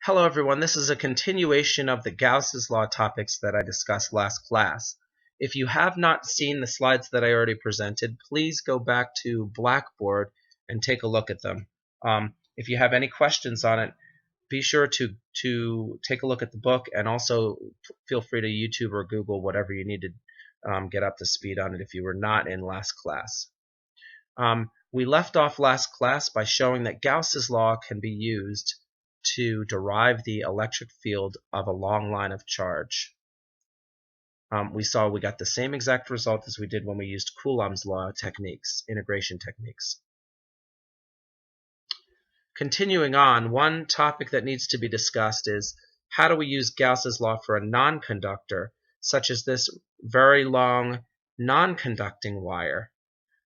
Hello everyone, this is a continuation of the Gauss's law topics that I discussed last class. If you have not seen the slides that I already presented, please go back to Blackboard and take a look at them. If you have any questions on it, be sure to take a look at the book, and also feel free to YouTube or Google whatever you need to get up to speed on it if you were not in last class. We left off last class by showing that Gauss's law can be used to derive the electric field of a long line of charge. We saw we got the same exact result as we did when we used Coulomb's law techniques, integration techniques. Continuing on, one topic that needs to be discussed is how do we use Gauss's law for a non-conductor, such as this very long non-conducting wire.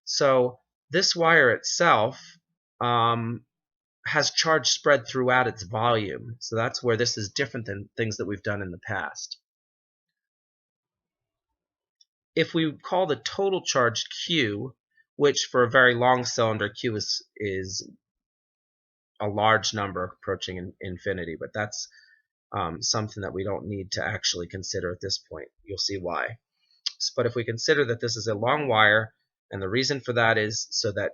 So this wire itself has charge spread throughout its volume. So that's where this is different than things that we've done in the past. If we call the total charge Q, which for a very long cylinder Q is a large number approaching infinity, but that's something that we don't need to actually consider at this point. You'll see why. But if we consider that this is a long wire, and the reason for that is so that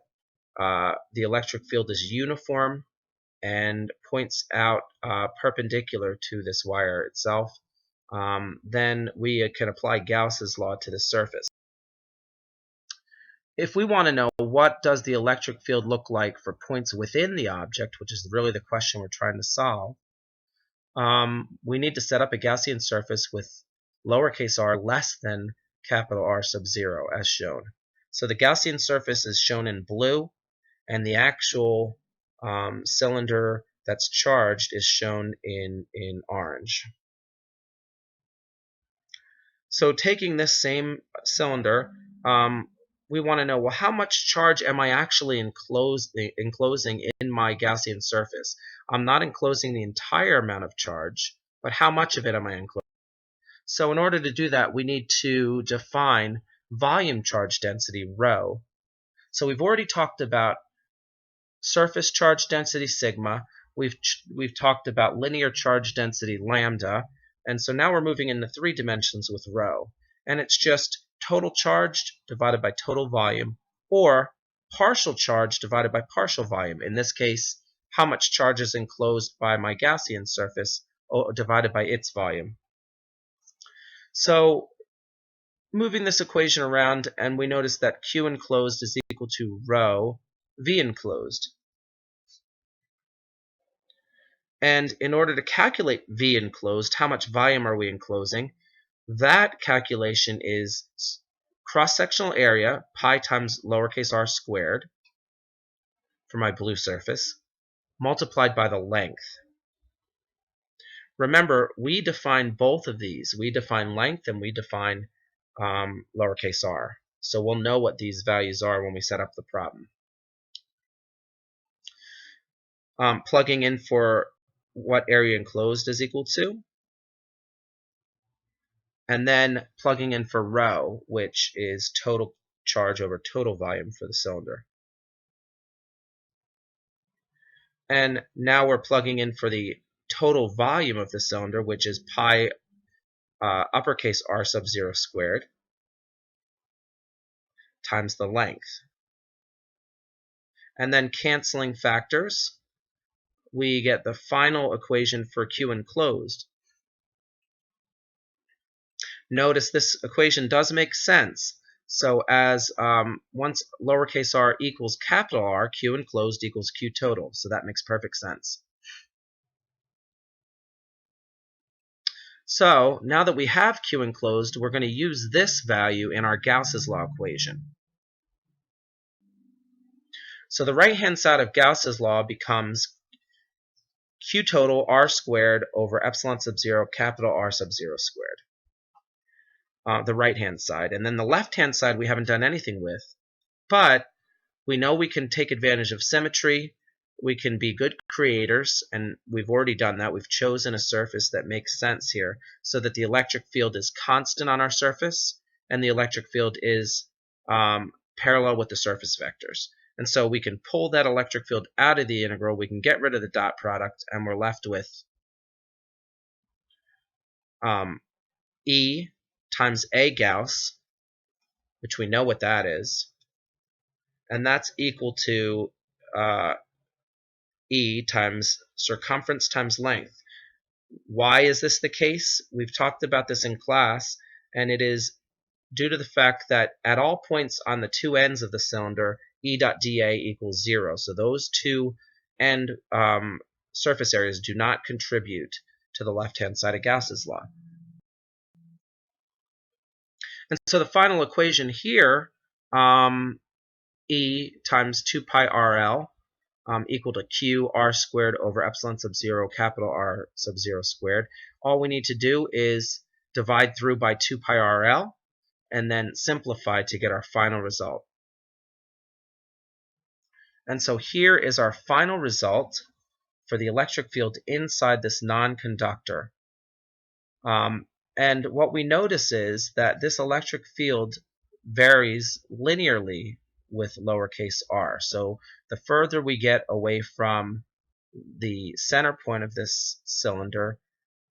the electric field is uniform and points out perpendicular to this wire itself, then we can apply Gauss's law to the surface. If we want to know what does the electric field look like for points within the object, which is really the question we're trying to solve, we need to set up a Gaussian surface with lowercase r less than capital R sub 0 as shown. So the Gaussian surface is shown in blue, and the actual cylinder that's charged is shown in orange. So taking this same cylinder, we want to know, well, how much charge am I actually enclosing in my Gaussian surface? I'm not enclosing the entire amount of charge, but how much of it am I enclosing? So in order to do that, we need to define volume charge density, rho. So we've already talked about surface charge density, sigma. We've talked about linear charge density, lambda. And so now we're moving into 3 dimensions with rho. And it's just total charge divided by total volume, or partial charge divided by partial volume. In this case, how much charge is enclosed by my Gaussian surface divided by its volume. So moving this equation around, and we notice that Q enclosed is equal to rho V enclosed. And in order to calculate V enclosed, how much volume are we enclosing? That calculation is cross-sectional area, pi times lowercase r squared, for my blue surface, multiplied by the length. Remember, we define both of these. We define length and we define lowercase r. So we'll know what these values are when we set up the problem. Plugging in for what area enclosed is equal to, and then plugging in for rho, which is total charge over total volume for the cylinder. And now we're plugging in for the total volume of the cylinder, which is pi uppercase r sub 0 squared times the length. And then canceling factors, we get the final equation for Q enclosed. Notice this equation does make sense. So as once lowercase r equals capital R, Q enclosed equals Q total. So that makes perfect sense. So now that we have Q enclosed, we're going to use this value in our Gauss's law equation. So the right-hand side of Gauss's law becomes Q total R squared over epsilon sub 0 capital R sub 0 squared. The right-hand side. And then the left-hand side we haven't done anything with, but we know we can take advantage of symmetry. We can be good creators, and we've already done that. We've chosen a surface that makes sense here so that the electric field is constant on our surface and the electric field is parallel with the surface vectors. And so we can pull that electric field out of the integral, we can get rid of the dot product, and we're left with E times A Gauss, which we know what that is, and that's equal to E times circumference times length. Why is this the case? We've talked about this in class, and it is due to the fact that at all points on the two ends of the cylinder, E dot dA equals 0. So those two end surface areas do not contribute to the left-hand side of Gauss's law. And so the final equation here, E times 2 pi RL equal to Q R squared over epsilon sub 0 capital R sub 0 squared. All we need to do is divide through by 2 pi RL and then simplify to get our final result. And so here is our final result for the electric field inside this non-conductor. And what we notice is that this electric field varies linearly with lowercase r. So the further we get away from the center point of this cylinder,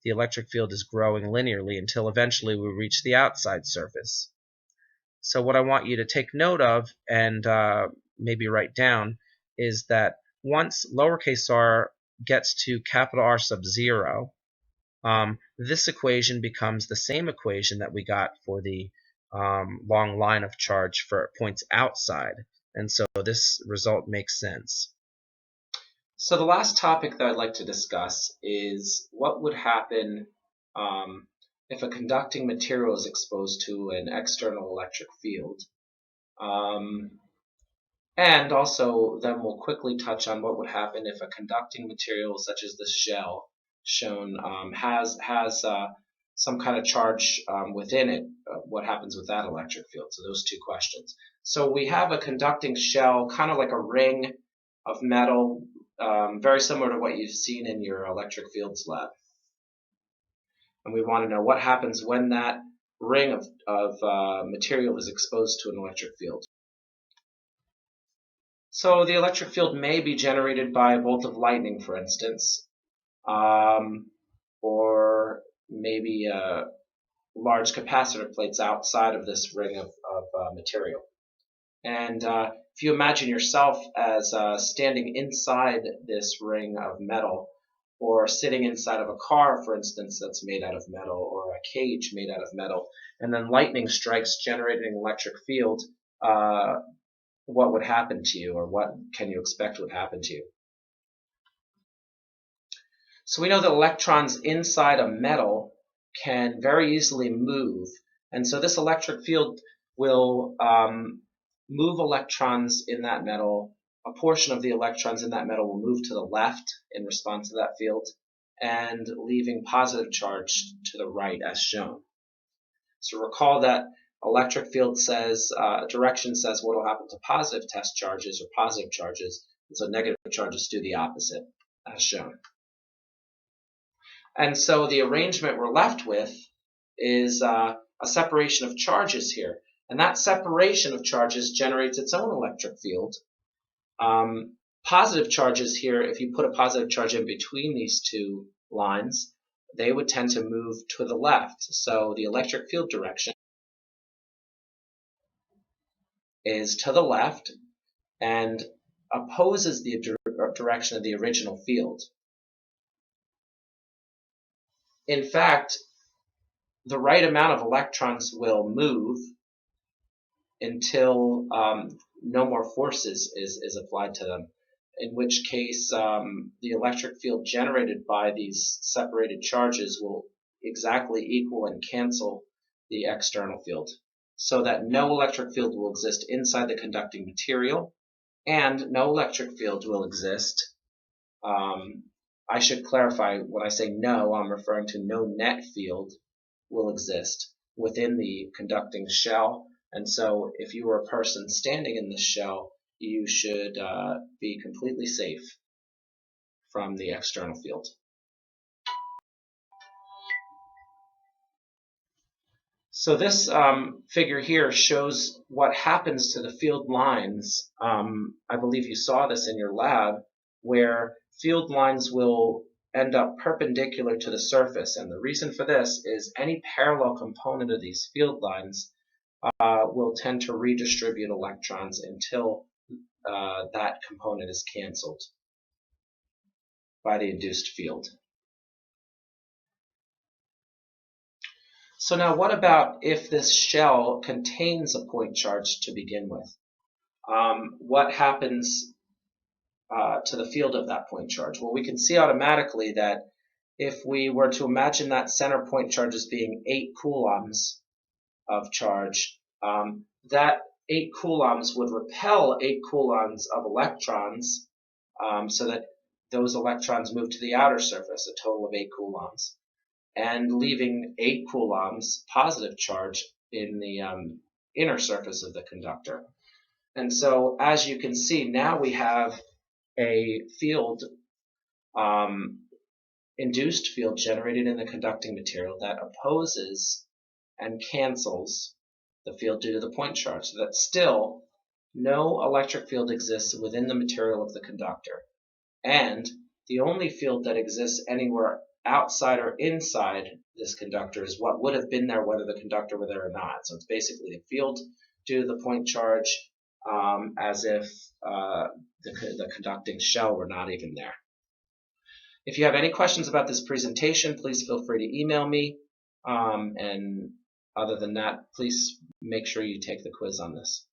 the electric field is growing linearly until eventually we reach the outside surface. So what I want you to take note of and maybe write down is that once lowercase r gets to capital R sub 0, this equation becomes the same equation that we got for the long line of charge for points outside. And so this result makes sense. So the last topic that I'd like to discuss is what would happen if a conducting material is exposed to an external electric field. And also then we'll quickly touch on what would happen if a conducting material such as this shell shown has some kind of charge within it, what happens with that electric field. So those two questions. So we have a conducting shell, kind of like a ring of metal, very similar to what you've seen in your electric fields lab. And we want to know what happens when that ring of material is exposed to an electric field. So the electric field may be generated by a bolt of lightning, for instance, or maybe large capacitor plates outside of this ring of material. And if you imagine yourself as standing inside this ring of metal, or sitting inside of a car, for instance, that's made out of metal, or a cage made out of metal, and then lightning strikes, generating an electric field, what would happen to you, or what can you expect would happen to you? So we know that electrons inside a metal can very easily move, and so this electric field will move electrons in that metal. A portion of the electrons in that metal will move to the left in response to that field, and leaving positive charge to the right as shown. So recall that electric field says, direction says what will happen to positive test charges or positive charges, and so negative charges do the opposite as shown. And so the arrangement we're left with is a separation of charges here. And that separation of charges generates its own electric field. Positive charges here, if you put a positive charge in between these two lines, they would tend to move to the left. So the electric field direction is to the left and opposes the direction of the original field. In fact, the right amount of electrons will move until no more force is applied to them, in which case the electric field generated by these separated charges will exactly equal and cancel the external field, so that no electric field will exist inside the conducting material, and no electric field will exist. I should clarify, when I say no, I'm referring to no net field will exist within the conducting shell. And so if you were a person standing in this shell, you should be completely safe from the external field. So this figure here shows what happens to the field lines. I believe you saw this in your lab, where field lines will end up perpendicular to the surface. And the reason for this is any parallel component of these field lines will tend to redistribute electrons until that component is canceled by the induced field. So now what about if this shell contains a point charge to begin with? What happens to the field of that point charge? Well, we can see automatically that if we were to imagine that center point charge as being 8 coulombs of charge, that 8 coulombs would repel 8 coulombs of electrons, so that those electrons move to the outer surface, a total of 8 coulombs, and leaving 8 coulombs positive charge in the inner surface of the conductor. And so, as you can see, now we have a field, induced field generated in the conducting material that opposes and cancels the field due to the point charge, so that still no electric field exists within the material of the conductor. And the only field that exists anywhere outside or inside this conductor is what would have been there whether the conductor were there or not. So it's basically a field due to the point charge, as if the conducting shell were not even there. If you have any questions about this presentation, please feel free to email me. And other than that, please make sure you take the quiz on this.